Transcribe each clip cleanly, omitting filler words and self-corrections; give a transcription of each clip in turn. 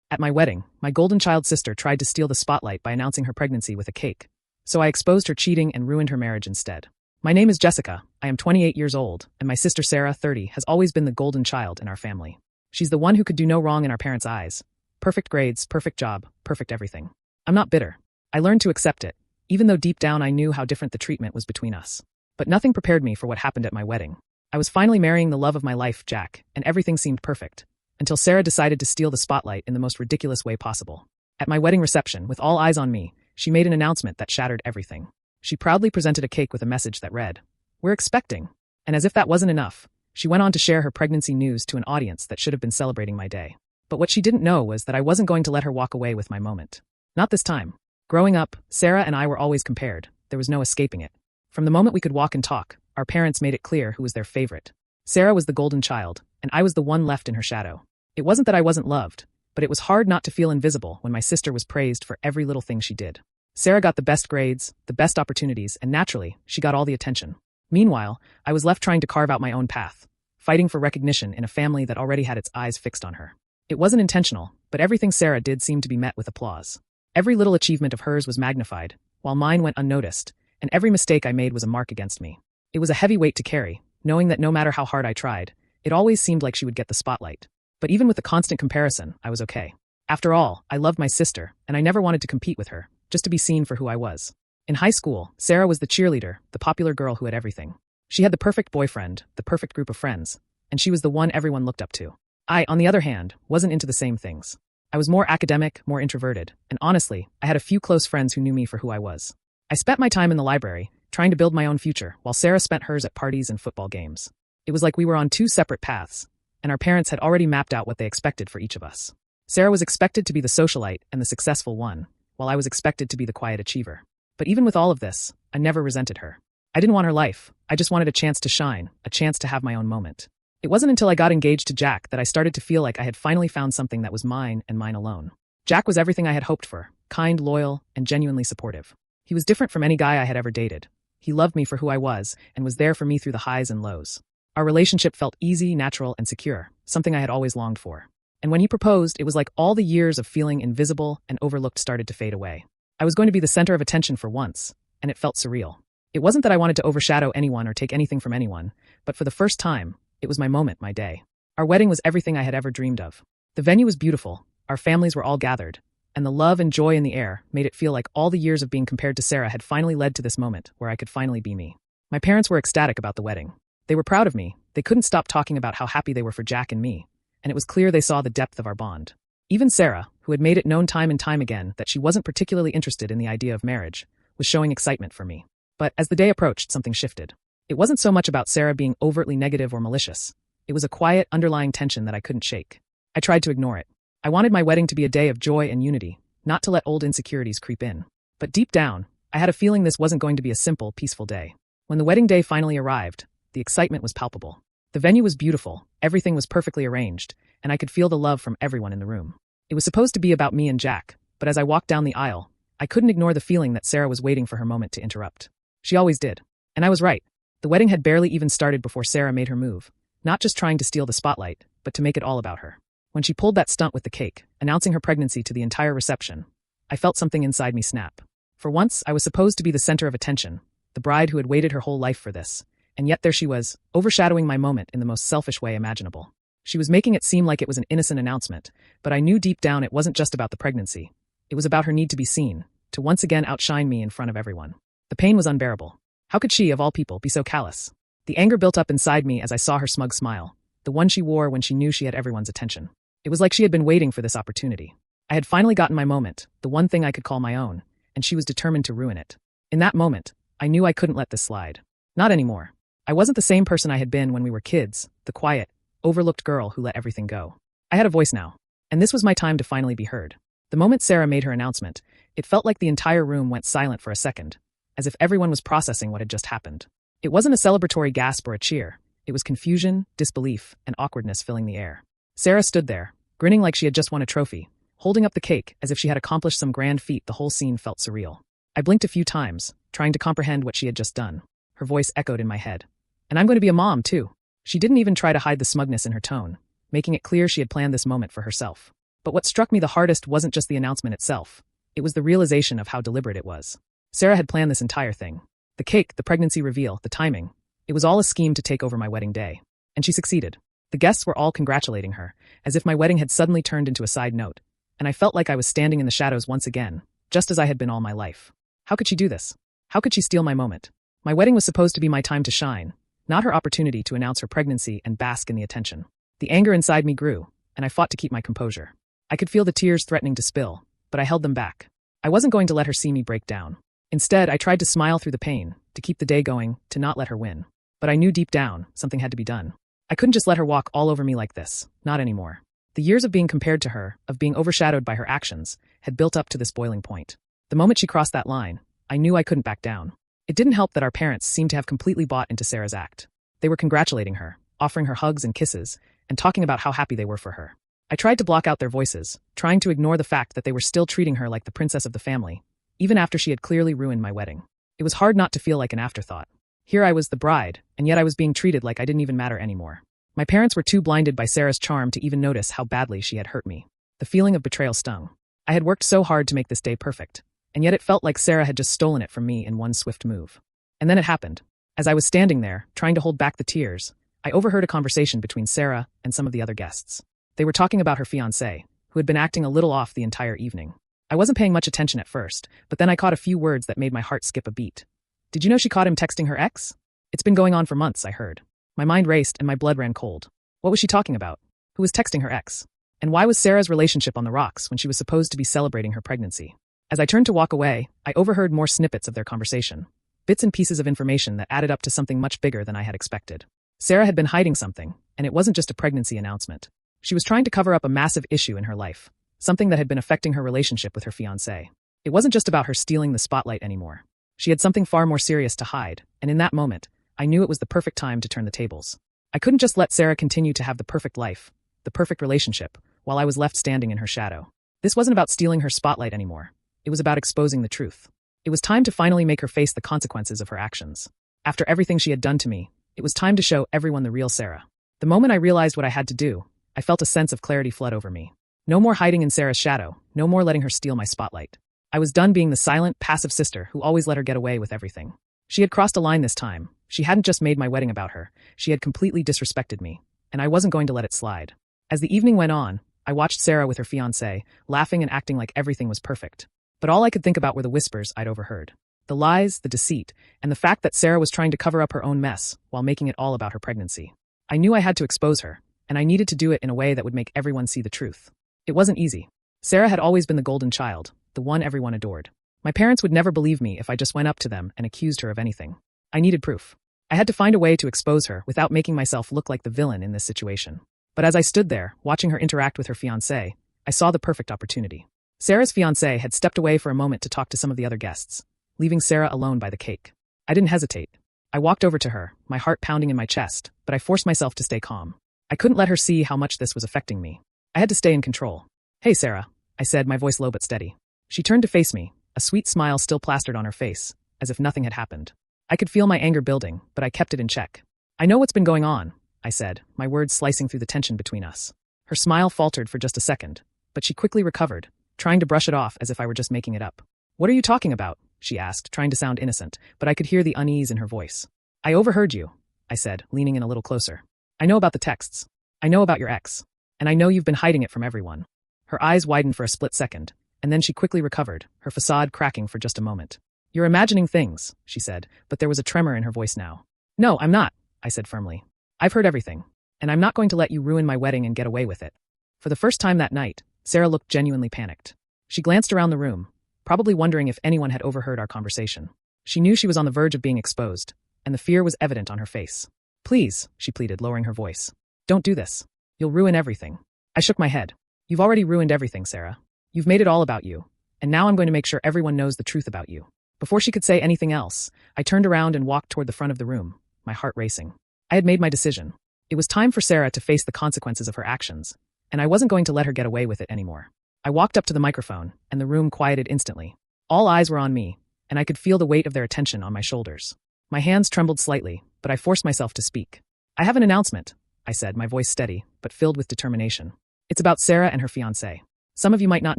At my wedding, my golden child sister tried to steal the spotlight by announcing her pregnancy with a cake. So I exposed her cheating and ruined her marriage instead. My name is Jessica, I am 28 years old, and my sister Sarah, 30, has always been the golden child in our family. She's the one who could do no wrong in our parents' eyes. Perfect grades, perfect job, perfect everything. I'm not bitter. I learned to accept it, even though deep down I knew how different the treatment was between us. But nothing prepared me for what happened at my wedding. I was finally marrying the love of my life, Jack, and everything seemed perfect. Until Sarah decided to steal the spotlight in the most ridiculous way possible. At my wedding reception, with all eyes on me, she made an announcement that shattered everything. She proudly presented a cake with a message that read, "We're expecting." And as if that wasn't enough, she went on to share her pregnancy news to an audience that should have been celebrating my day. But what she didn't know was that I wasn't going to let her walk away with my moment. Not this time. Growing up, Sarah and I were always compared. There was no escaping it. From the moment we could walk and talk, our parents made it clear who was their favorite. Sarah was the golden child, and I was the one left in her shadow. It wasn't that I wasn't loved, but it was hard not to feel invisible when my sister was praised for every little thing she did. Sarah got the best grades, the best opportunities, and naturally, she got all the attention. Meanwhile, I was left trying to carve out my own path, fighting for recognition in a family that already had its eyes fixed on her. It wasn't intentional, but everything Sarah did seemed to be met with applause. Every little achievement of hers was magnified, while mine went unnoticed, and every mistake I made was a mark against me. It was a heavy weight to carry, knowing that no matter how hard I tried, it always seemed like she would get the spotlight. But even with the constant comparison, I was okay. After all, I loved my sister, and I never wanted to compete with her, just to be seen for who I was. In high school, Sarah was the cheerleader, the popular girl who had everything. She had the perfect boyfriend, the perfect group of friends, and she was the one everyone looked up to. I, on the other hand, wasn't into the same things. I was more academic, more introverted, and honestly, I had a few close friends who knew me for who I was. I spent my time in the library, trying to build my own future, while Sarah spent hers at parties and football games. It was like we were on two separate paths, and our parents had already mapped out what they expected for each of us. Sarah was expected to be the socialite and the successful one, while I was expected to be the quiet achiever. But even with all of this, I never resented her. I didn't want her life, I just wanted a chance to shine, a chance to have my own moment. It wasn't until I got engaged to Jack that I started to feel like I had finally found something that was mine and mine alone. Jack was everything I had hoped for, kind, loyal, and genuinely supportive. He was different from any guy I had ever dated. He loved me for who I was, and was there for me through the highs and lows. Our relationship felt easy, natural, and secure, something I had always longed for. And when he proposed, it was like all the years of feeling invisible and overlooked started to fade away. I was going to be the center of attention for once, and it felt surreal. It wasn't that I wanted to overshadow anyone or take anything from anyone, but for the first time, it was my moment, my day. Our wedding was everything I had ever dreamed of. The venue was beautiful, our families were all gathered, and the love and joy in the air made it feel like all the years of being compared to Sarah had finally led to this moment where I could finally be me. My parents were ecstatic about the wedding. They were proud of me. They couldn't stop talking about how happy they were for Jack and me, and it was clear they saw the depth of our bond. Even Sarah, who had made it known time and time again that she wasn't particularly interested in the idea of marriage, was showing excitement for me. But as the day approached, something shifted. It wasn't so much about Sarah being overtly negative or malicious. It was a quiet, underlying tension that I couldn't shake. I tried to ignore it. I wanted my wedding to be a day of joy and unity, not to let old insecurities creep in. But deep down, I had a feeling this wasn't going to be a simple, peaceful day. When the wedding day finally arrived, the excitement was palpable. The venue was beautiful, everything was perfectly arranged, and I could feel the love from everyone in the room. It was supposed to be about me and Jack, but as I walked down the aisle, I couldn't ignore the feeling that Sarah was waiting for her moment to interrupt. She always did. And I was right. The wedding had barely even started before Sarah made her move, not just trying to steal the spotlight, but to make it all about her. When she pulled that stunt with the cake, announcing her pregnancy to the entire reception, I felt something inside me snap. For once, I was supposed to be the center of attention, the bride who had waited her whole life for this, and yet there she was, overshadowing my moment in the most selfish way imaginable. She was making it seem like it was an innocent announcement, but I knew deep down it wasn't just about the pregnancy. It was about her need to be seen, to once again outshine me in front of everyone. The pain was unbearable. How could she, of all people, be so callous? The anger built up inside me as I saw her smug smile, the one she wore when she knew she had everyone's attention. It was like she had been waiting for this opportunity. I had finally gotten my moment, the one thing I could call my own, and she was determined to ruin it. In that moment, I knew I couldn't let this slide. Not anymore. I wasn't the same person I had been when we were kids, the quiet, overlooked girl who let everything go. I had a voice now, and this was my time to finally be heard. The moment Sarah made her announcement, it felt like the entire room went silent for a second, as if everyone was processing what had just happened. It wasn't a celebratory gasp or a cheer. It was confusion, disbelief, and awkwardness filling the air. Sarah stood there, grinning like she had just won a trophy, holding up the cake as if she had accomplished some grand feat. The whole scene felt surreal. I blinked a few times, trying to comprehend what she had just done. Her voice echoed in my head. And I'm going to be a mom, too. She didn't even try to hide the smugness in her tone, making it clear she had planned this moment for herself. But what struck me the hardest wasn't just the announcement itself. It was the realization of how deliberate it was. Sarah had planned this entire thing. The cake, the pregnancy reveal, the timing. It was all a scheme to take over my wedding day. And she succeeded. The guests were all congratulating her, as if my wedding had suddenly turned into a side note. And I felt like I was standing in the shadows once again, just as I had been all my life. How could she do this? How could she steal my moment? My wedding was supposed to be my time to shine, not her opportunity to announce her pregnancy and bask in the attention. The anger inside me grew, and I fought to keep my composure. I could feel the tears threatening to spill, but I held them back. I wasn't going to let her see me break down. Instead, I tried to smile through the pain, to keep the day going, to not let her win. But I knew deep down, something had to be done. I couldn't just let her walk all over me like this, not anymore. The years of being compared to her, of being overshadowed by her actions, had built up to this boiling point. The moment she crossed that line, I knew I couldn't back down. It didn't help that our parents seemed to have completely bought into Sarah's act. They were congratulating her, offering her hugs and kisses, and talking about how happy they were for her. I tried to block out their voices, trying to ignore the fact that they were still treating her like the princess of the family, even after she had clearly ruined my wedding. It was hard not to feel like an afterthought. Here I was the bride, and yet I was being treated like I didn't even matter anymore. My parents were too blinded by Sarah's charm to even notice how badly she had hurt me. The feeling of betrayal stung. I had worked so hard to make this day perfect, and yet it felt like Sarah had just stolen it from me in one swift move. And then it happened. As I was standing there, trying to hold back the tears, I overheard a conversation between Sarah and some of the other guests. They were talking about her fiancé, who had been acting a little off the entire evening. I wasn't paying much attention at first, but then I caught a few words that made my heart skip a beat. Did you know she caught him texting her ex? It's been going on for months, I heard. My mind raced and my blood ran cold. What was she talking about? Who was texting her ex? And why was Sarah's relationship on the rocks when she was supposed to be celebrating her pregnancy? As I turned to walk away, I overheard more snippets of their conversation. Bits and pieces of information that added up to something much bigger than I had expected. Sarah had been hiding something, and it wasn't just a pregnancy announcement. She was trying to cover up a massive issue in her life, something that had been affecting her relationship with her fiancé. It wasn't just about her stealing the spotlight anymore. She had something far more serious to hide, and in that moment, I knew it was the perfect time to turn the tables. I couldn't just let Sarah continue to have the perfect life, the perfect relationship, while I was left standing in her shadow. This wasn't about stealing her spotlight anymore. It was about exposing the truth. It was time to finally make her face the consequences of her actions. After everything she had done to me, it was time to show everyone the real Sarah. The moment I realized what I had to do, I felt a sense of clarity flood over me. No more hiding in Sarah's shadow, no more letting her steal my spotlight. I was done being the silent, passive sister who always let her get away with everything. She had crossed a line this time. She hadn't just made my wedding about her, she had completely disrespected me, and I wasn't going to let it slide. As the evening went on, I watched Sarah with her fiancé, laughing and acting like everything was perfect. But all I could think about were the whispers I'd overheard. The lies, the deceit, and the fact that Sarah was trying to cover up her own mess while making it all about her pregnancy. I knew I had to expose her, and I needed to do it in a way that would make everyone see the truth. It wasn't easy. Sarah had always been the golden child, the one everyone adored. My parents would never believe me if I just went up to them and accused her of anything. I needed proof. I had to find a way to expose her without making myself look like the villain in this situation. But as I stood there, watching her interact with her fiancé, I saw the perfect opportunity. Sarah's fiancé had stepped away for a moment to talk to some of the other guests, leaving Sarah alone by the cake. I didn't hesitate. I walked over to her, my heart pounding in my chest, but I forced myself to stay calm. I couldn't let her see how much this was affecting me. I had to stay in control. "Hey, Sarah," I said, my voice low but steady. She turned to face me, a sweet smile still plastered on her face, as if nothing had happened. I could feel my anger building, but I kept it in check. "I know what's been going on," I said, my words slicing through the tension between us. Her smile faltered for just a second, but she quickly recovered, trying to brush it off as if I were just making it up. "What are you talking about?" she asked, trying to sound innocent, but I could hear the unease in her voice. "I overheard you," I said, leaning in a little closer. "I know about the texts. I know about your ex. And I know you've been hiding it from everyone." Her eyes widened for a split second, and then she quickly recovered, her facade cracking for just a moment. "You're imagining things," she said, but there was a tremor in her voice now. "No, I'm not," I said firmly. "I've heard everything, and I'm not going to let you ruin my wedding and get away with it." For the first time that night, Sarah looked genuinely panicked. She glanced around the room, probably wondering if anyone had overheard our conversation. She knew she was on the verge of being exposed, and the fear was evident on her face. "Please," she pleaded, lowering her voice. "Don't do this. You'll ruin everything." I shook my head. "You've already ruined everything, Sarah. You've made it all about you, and now I'm going to make sure everyone knows the truth about you." Before she could say anything else, I turned around and walked toward the front of the room, my heart racing. I had made my decision. It was time for Sarah to face the consequences of her actions, and I wasn't going to let her get away with it anymore. I walked up to the microphone, and the room quieted instantly. All eyes were on me, and I could feel the weight of their attention on my shoulders. My hands trembled slightly, but I forced myself to speak. "I have an announcement," I said, my voice steady, but filled with determination. "It's about Sarah and her fiancé. Some of you might not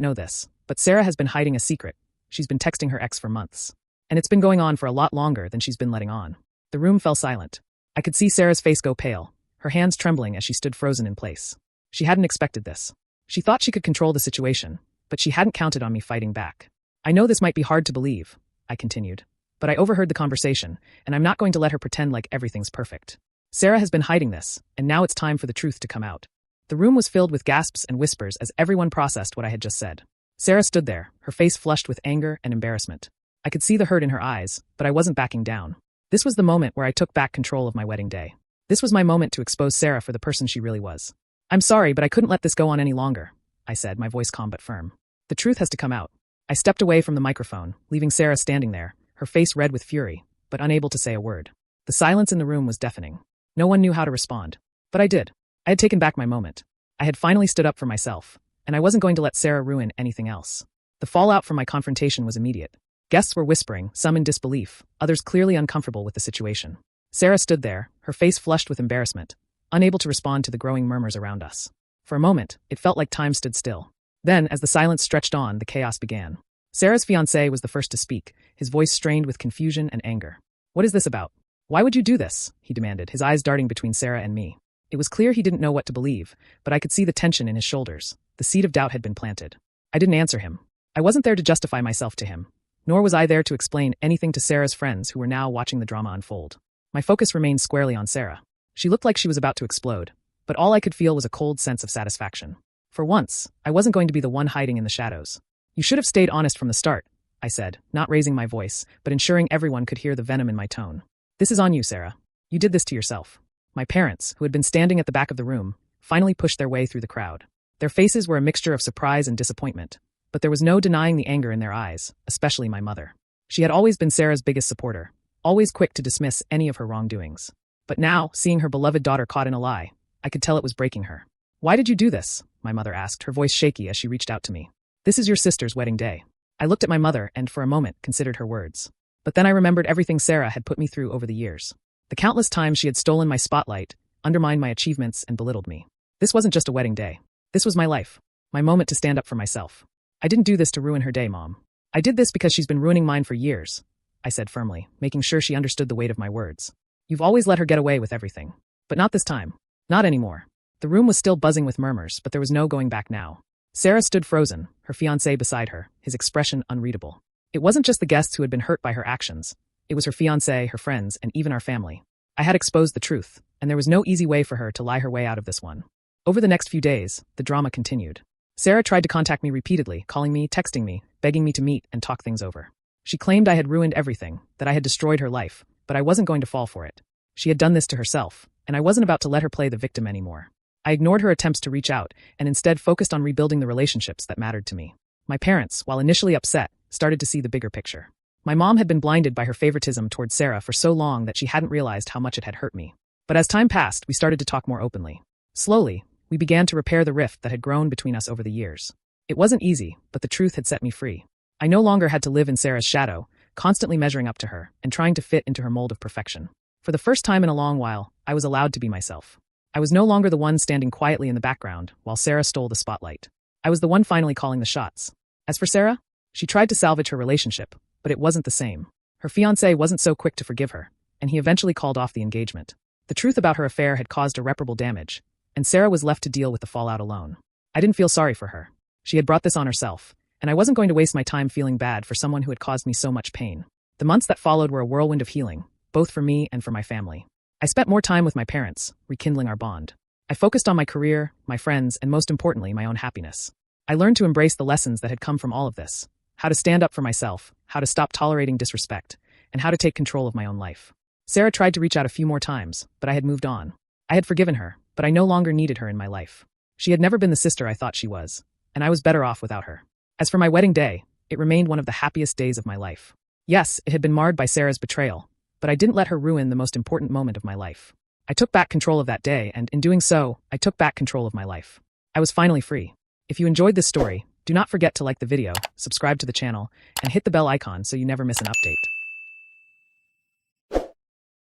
know this, but Sarah has been hiding a secret. She's been texting her ex for months. And it's been going on for a lot longer than she's been letting on. The room fell silent. I could see Sarah's face go pale, her hands trembling as she stood frozen in place. She hadn't expected this. She thought she could control the situation, but she hadn't counted on me fighting back. I know this might be hard to believe, I continued, but I overheard the conversation, and I'm not going to let her pretend like everything's perfect. Sarah has been hiding this, and now it's time for the truth to come out. The room was filled with gasps and whispers as everyone processed what I had just said. Sarah stood there, her face flushed with anger and embarrassment. I could see the hurt in her eyes, but I wasn't backing down. This was the moment where I took back control of my wedding day. This was my moment to expose Sarah for the person she really was. I'm sorry, but I couldn't let this go on any longer, I said, my voice calm but firm. The truth has to come out. I stepped away from the microphone, leaving Sarah standing there, her face red with fury, but unable to say a word. The silence in the room was deafening. No one knew how to respond. But I did. I had taken back my moment. I had finally stood up for myself, and I wasn't going to let Sarah ruin anything else. The fallout from my confrontation was immediate. Guests were whispering, some in disbelief, others clearly uncomfortable with the situation. Sarah stood there, her face flushed with embarrassment, unable to respond to the growing murmurs around us. For a moment, it felt like time stood still. Then, as the silence stretched on, the chaos began. Sarah's fiancé was the first to speak, his voice strained with confusion and anger. "What is this about? Why would you do this?" he demanded, his eyes darting between Sarah and me. It was clear he didn't know what to believe, but I could see the tension in his shoulders. The seed of doubt had been planted. I didn't answer him. I wasn't there to justify myself to him, nor was I there to explain anything to Sarah's friends who were now watching the drama unfold. My focus remained squarely on Sarah. She looked like she was about to explode, but all I could feel was a cold sense of satisfaction. For once, I wasn't going to be the one hiding in the shadows. "You should have stayed honest from the start," I said, not raising my voice, but ensuring everyone could hear the venom in my tone. "This is on you, Sarah. You did this to yourself." My parents, who had been standing at the back of the room, finally pushed their way through the crowd. Their faces were a mixture of surprise and disappointment, but there was no denying the anger in their eyes, especially my mother. She had always been Sarah's biggest supporter, always quick to dismiss any of her wrongdoings. But now, seeing her beloved daughter caught in a lie, I could tell it was breaking her. "Why did you do this?" my mother asked, her voice shaky as she reached out to me. "This is your sister's wedding day." I looked at my mother and, for a moment, considered her words. But then I remembered everything Sarah had put me through over the years. The countless times she had stolen my spotlight, undermined my achievements, and belittled me. This wasn't just a wedding day. This was my life. My moment to stand up for myself. "I didn't do this to ruin her day, Mom. I did this because she's been ruining mine for years," I said firmly, making sure she understood the weight of my words. "You've always let her get away with everything. But not this time. Not anymore." The room was still buzzing with murmurs, but there was no going back now. Sarah stood frozen, her fiancé beside her, his expression unreadable. It wasn't just the guests who had been hurt by her actions. It was her fiancé, her friends, and even our family. I had exposed the truth, and there was no easy way for her to lie her way out of this one. Over the next few days, the drama continued. Sarah tried to contact me repeatedly, calling me, texting me, begging me to meet and talk things over. She claimed I had ruined everything, that I had destroyed her life, but I wasn't going to fall for it. She had done this to herself, and I wasn't about to let her play the victim anymore. I ignored her attempts to reach out, and instead focused on rebuilding the relationships that mattered to me. My parents, while initially upset, started to see the bigger picture. My mom had been blinded by her favoritism towards Sarah for so long that she hadn't realized how much it had hurt me. But as time passed, we started to talk more openly. Slowly, we began to repair the rift that had grown between us over the years. It wasn't easy, but the truth had set me free. I no longer had to live in Sarah's shadow, constantly measuring up to her and trying to fit into her mold of perfection. For the first time in a long while, I was allowed to be myself. I was no longer the one standing quietly in the background while Sarah stole the spotlight. I was the one finally calling the shots. As for Sarah, she tried to salvage her relationship, but it wasn't the same. Her fiancé wasn't so quick to forgive her, and he eventually called off the engagement. The truth about her affair had caused irreparable damage, and Sarah was left to deal with the fallout alone. I didn't feel sorry for her. She had brought this on herself, and I wasn't going to waste my time feeling bad for someone who had caused me so much pain. The months that followed were a whirlwind of healing, both for me and for my family. I spent more time with my parents, rekindling our bond. I focused on my career, my friends, and most importantly, my own happiness. I learned to embrace the lessons that had come from all of this. How to stand up for myself, how to stop tolerating disrespect, and how to take control of my own life. Sarah tried to reach out a few more times, but I had moved on. I had forgiven her, but I no longer needed her in my life. She had never been the sister I thought she was, and I was better off without her. As for my wedding day, it remained one of the happiest days of my life. Yes, it had been marred by Sarah's betrayal, but I didn't let her ruin the most important moment of my life. I took back control of that day, and in doing so, I took back control of my life. I was finally free. If you enjoyed this story, do not forget to like the video, subscribe to the channel, and hit the bell icon so you never miss an update.